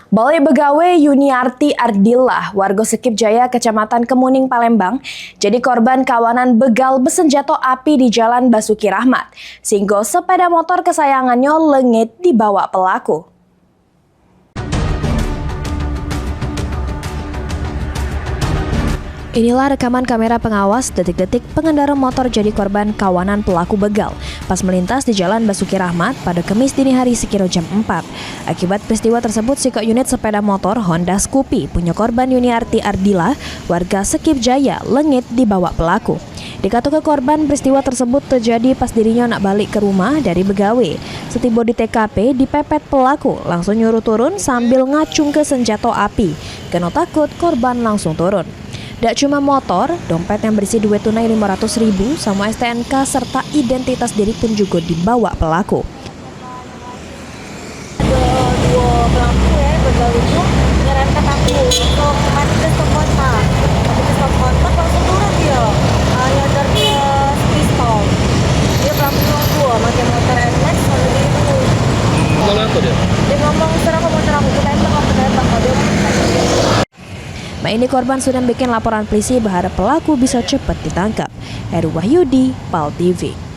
Balai Begawe Yuniarti Ardillah, warga Sekip Jaya, Kecamatan Kemuning, Palembang, jadi korban kawanan begal bersenjata api di Jalan Basuki Rahmat, sehingga sepeda motor kesayangannya lengit dibawa pelaku. Inilah rekaman kamera pengawas detik-detik pengendara motor jadi korban kawanan pelaku begal pas melintas di Jalan Basuki Rahmat pada Kamis dini hari sekira jam 4. Akibat peristiwa tersebut, sikok unit sepeda motor Honda Scoopy punya korban Yuniarti Ardillah, warga Sekip Jaya, lengit dibawa pelaku. Dikatakan korban, peristiwa tersebut terjadi pas dirinya nak balik ke rumah dari Begawe. Setiba di TKP, dipepet pelaku, langsung nyuruh turun sambil ngacung ke senjata api. Kena takut, korban langsung turun. Tak cuma motor, dompet yang berisi duit tunai 500.000 sama STNK serta identitas diri pun juga dibawa pelaku. Ada dua pelaku begal itu nyerempet aku untuk mati ke stop kontak. Mati ke stop kontak langsung turun dia. Nyadar dia pistol. Dia pelaku yang dua, pakai motor NMAX lalu dia itu. Ngomong apa dia? Dia ngomong serang ke motor aku tembak. Ini korban sudah bikin laporan polisi berharap pelaku bisa cepat ditangkap. Heru Wahyudi, PAL TV.